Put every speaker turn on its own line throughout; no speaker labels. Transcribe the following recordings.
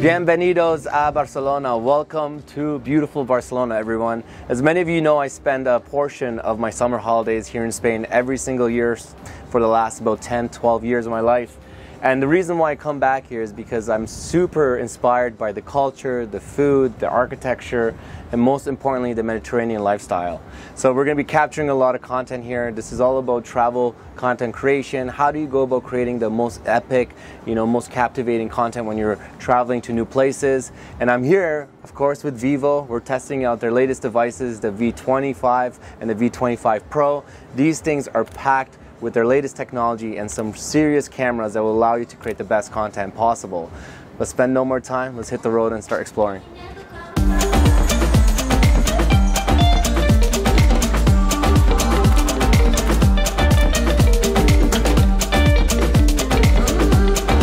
Bienvenidos a Barcelona. Welcome to beautiful Barcelona, everyone. As many of you know, I spend a portion of my summer holidays here in Spain every single year for the last about 10-12 years of my life. And the reason why I come back here is because I'm super inspired by the culture, the food, the architecture, and most importantly, the Mediterranean lifestyle. So we're going to be capturing a lot of content here. This is all about travel content creation. How do you go about creating the most epic, most captivating content when you're traveling to new places? And I'm here, of course, with Vivo. We're testing out their latest devices, the V25 and the V25 Pro. These things are packed with their latest technology and some serious cameras that will allow you to create the best content possible. Let's spend no more time. Let's hit the road and start exploring.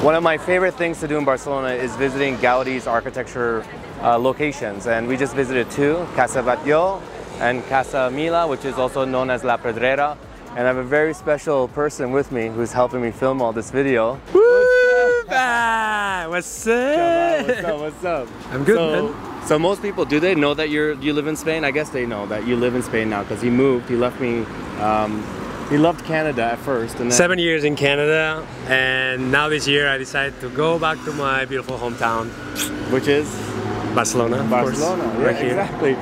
One of my favorite things to do in Barcelona is visiting Gaudi's architecture locations, and we just visited two, Casa Batlló and Casa Mila, which is also known as La Pedrera. And I have a very special person with me who's helping me film all this video.
Woo! What's up?
What's up?
I'm good, man.
So most people, do they know that you live in Spain? I guess they know that you live in Spain now because he moved. He left me. He loved Canada at first. And then
7 years in Canada, and now this year I decided to go back to my beautiful hometown,
which is
Barcelona.
Barcelona,
of course,
yeah,
right here.
Exactly.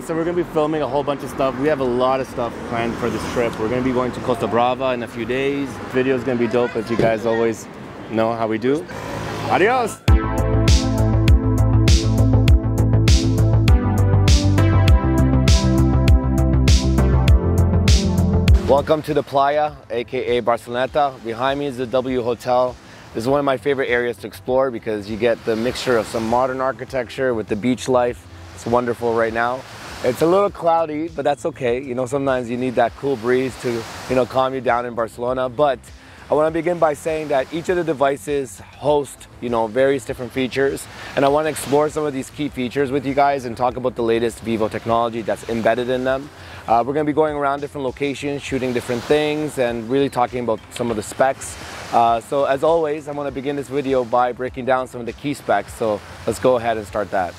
So we're going to be filming a whole bunch of stuff. We have a lot of stuff planned for this trip. We're going to be going to Costa Brava in a few days. The video is going to be dope, as you guys always know how we do. Adios! Welcome to the Playa, aka Barceloneta. Behind me is the W Hotel. This is one of my favorite areas to explore because you get the mixture of some modern architecture with the beach life. It's wonderful right now. It's a little cloudy, but that's okay. Sometimes you need that cool breeze to, calm you down in Barcelona. But I want to begin by saying that each of the devices host, various different features. And I want to explore some of these key features with you guys and talk about the latest Vivo technology that's embedded in them. We're going to be going around different locations, shooting different things, and really talking about some of the specs. So as always, I want to begin this video by breaking down some of the key specs. So let's go ahead and start that.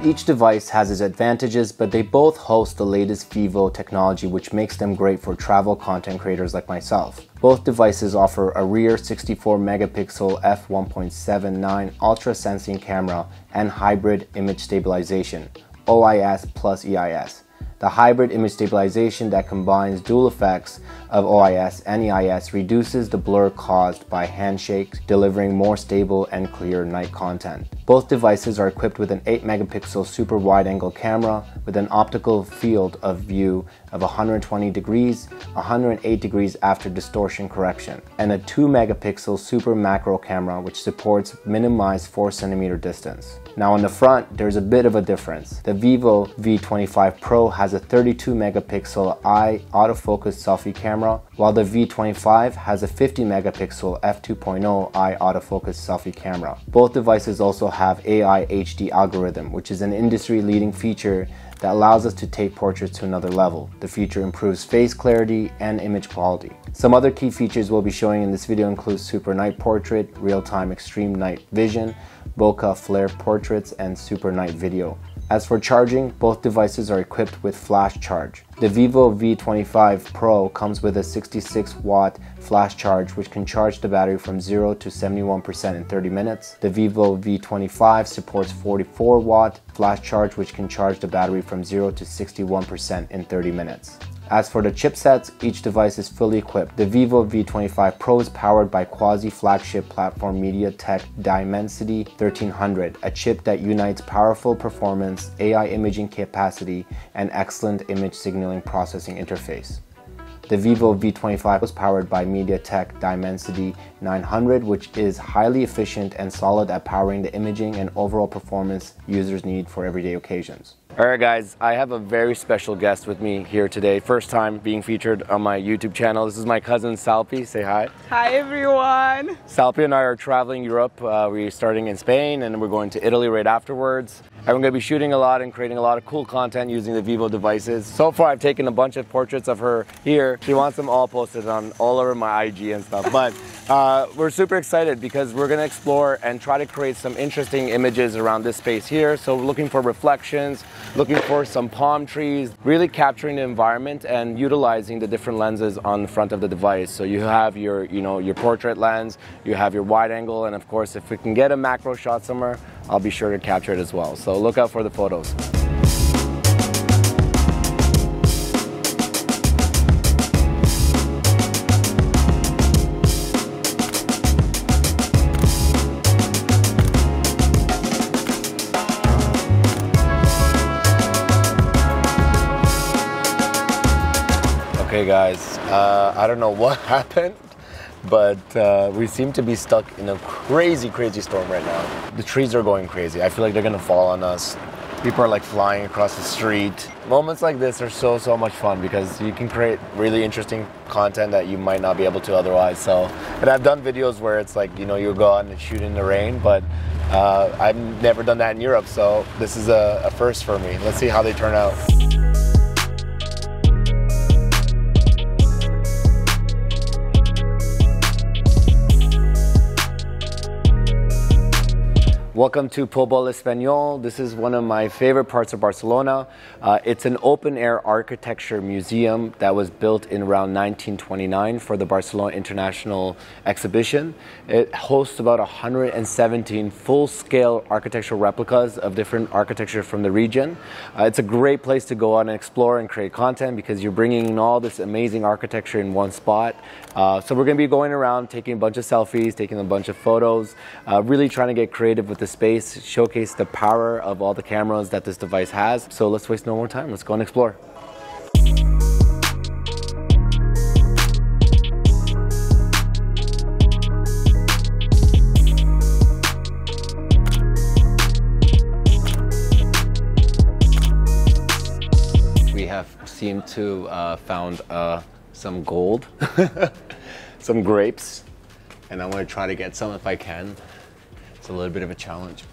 Each device has its advantages, but they both host the latest Vivo technology, which makes them great for travel content creators like myself. Both devices offer a rear 64 megapixel f1.79 ultra sensing camera and hybrid image stabilization, OIS plus EIS. The hybrid image stabilization that combines dual effects of OIS and EIS reduces the blur caused by handshakes, delivering more stable and clear night content. Both devices are equipped with an 8 megapixel super wide angle camera with an optical field of view of 120 degrees, 108 degrees after distortion correction, and a 2 megapixel super macro camera which supports minimized 4 centimeter distance. Now on the front, there's a bit of a difference. The Vivo V25 Pro has a 32 megapixel eye autofocus selfie camera, while the V25 has a 50 megapixel f2.0 eye autofocus selfie camera. Both devices also have AI HD algorithm, which is an industry-leading feature that allows us to take portraits to another level. The feature improves face clarity and image quality. Some other key features we'll be showing in this video include super night portrait, real-time extreme night vision, bokeh flare portraits, and super night video. As for charging, both devices are equipped with flash charge. The Vivo V25 Pro comes with a 66-watt flash charge which can charge the battery from 0 to 71% in 30 minutes. The Vivo V25 supports 44-watt flash charge which can charge the battery from 0 to 61% in 30 minutes. As for the chipsets, each device is fully equipped. The Vivo V25 Pro is powered by quasi-flagship platform MediaTek Dimensity 1300, a chip that unites powerful performance, AI imaging capacity, and excellent image signaling processing interface. The Vivo V25 was powered by MediaTek Dimensity 900, which is highly efficient and solid at powering the imaging and overall performance users need for everyday occasions. Alright guys, I have a very special guest with me here today. First time being featured on my YouTube channel. This is my cousin Salpi. Say hi.
Hi everyone.
Salpi and I are traveling Europe. We're starting in Spain and we're going to Italy right afterwards. And we're going to be shooting a lot and creating a lot of cool content using the Vivo devices. So far I've taken a bunch of portraits of her here. She wants them all posted on all over my IG and stuff. But We're super excited because we're going to explore and try to create some interesting images around this space here. So we're looking for reflections, looking for some palm trees, really capturing the environment and utilizing the different lenses on the front of the device. So you have your, your portrait lens, you have your wide angle, and of course, if we can get a macro shot somewhere, I'll be sure to capture it as well. So look out for the photos. Okay guys, I don't know what happened, but we seem to be stuck in a crazy storm right now. The trees are going crazy. I feel like they're gonna fall on us. People are like flying across the street. Moments like this are so much fun because you can create really interesting content that you might not be able to otherwise. And I've done videos where it's like, you go out and shoot in the rain, but I've never done that in Europe, so this is a first for me. Let's see how they turn out. Welcome to Pobol Español. This is one of my favorite parts of Barcelona. It's an open-air architecture museum that was built in around 1929 for the Barcelona International Exhibition. It hosts about 117 full-scale architectural replicas of different architecture from the region. It's a great place to go out and explore and create content because you're bringing in all this amazing architecture in one spot. So we're going to be going around, taking a bunch of selfies, taking a bunch of photos, really trying to get creative with the space, showcase the power of all the cameras that this device has. So let's waste no more time. Let's go and explore. We have seemed to found some gold, some grapes, and I'm going to try to get some if I can. A little bit of a challenge.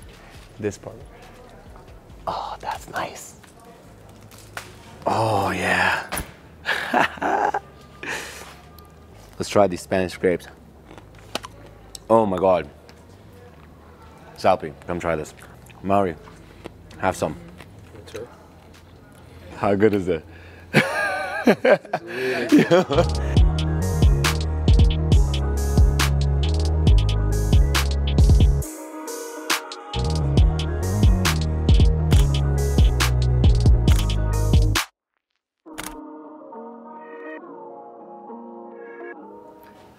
This part. Oh, that's nice. Oh, yeah. Let's try these Spanish grapes. Oh my God. Salpi, come try this. Mauri, have some. Sure. How good is it?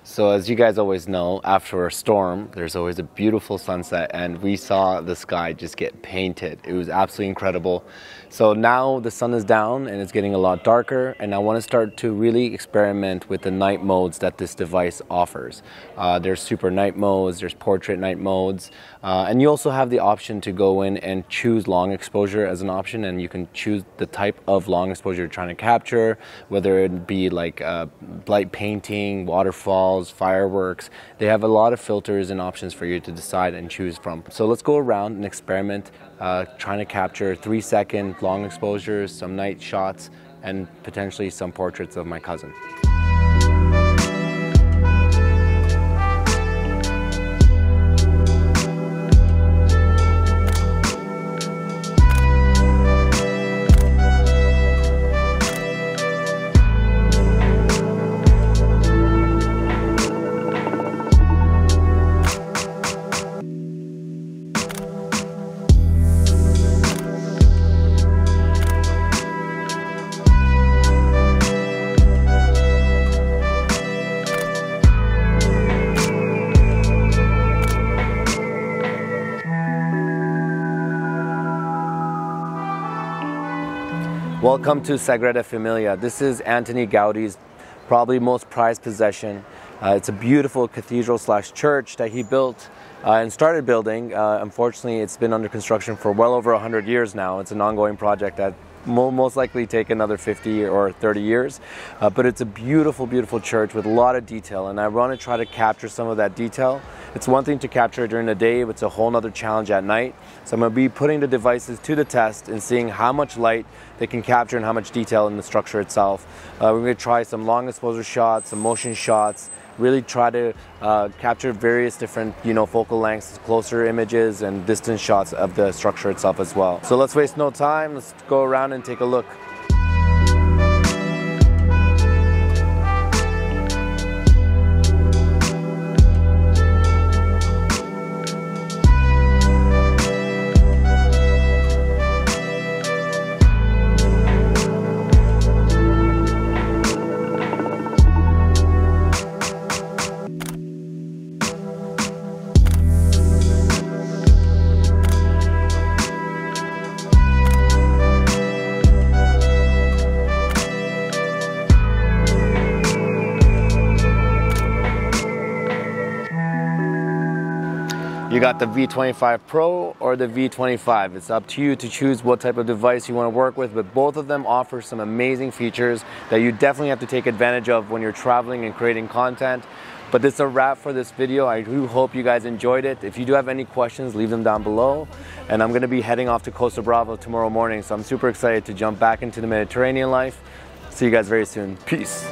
So as you guys always know, after a storm, there's always a beautiful sunset, and we saw the sky just get painted. It was absolutely incredible. So now the sun is down and it's getting a lot darker, and I want to start to really experiment with the night modes that this device offers. There's super night modes, there's portrait night modes, and you also have the option to go in and choose long exposure as an option, and you can choose the type of long exposure you're trying to capture, whether it be like light painting, waterfalls, fireworks. They have a lot of filters and options for you to decide and choose from. So let's go around and experiment, trying to capture 3-second long exposures, some night shots, and potentially some portraits of my cousin. Welcome to Sagrada Familia. This is Antoni Gaudi's probably most prized possession. It's a beautiful cathedral slash church that he built and started building. Unfortunately, it's been under construction for well over 100 years now. It's an ongoing project that will most likely take another 50 or 30 years. But it's a beautiful, beautiful church with a lot of detail, and I want to try to capture some of that detail. It's one thing to capture it during the day, but it's a whole nother challenge at night. So I'm going to be putting the devices to the test and seeing how much light they can capture and how much detail in the structure itself. We're going to try some long exposure shots, some motion shots, really try to capture various different, focal lengths, closer images and distance shots of the structure itself as well. So let's waste no time, let's go around and take a look. You got the V25 Pro or the V25. It's up to you to choose what type of device you want to work with, but both of them offer some amazing features that you definitely have to take advantage of when you're traveling and creating content. But this is a wrap for this video. I do hope you guys enjoyed it. If you do have any questions, leave them down below. And I'm going to be heading off to Costa Brava tomorrow morning, so I'm super excited to jump back into the Mediterranean life. See you guys very soon. Peace.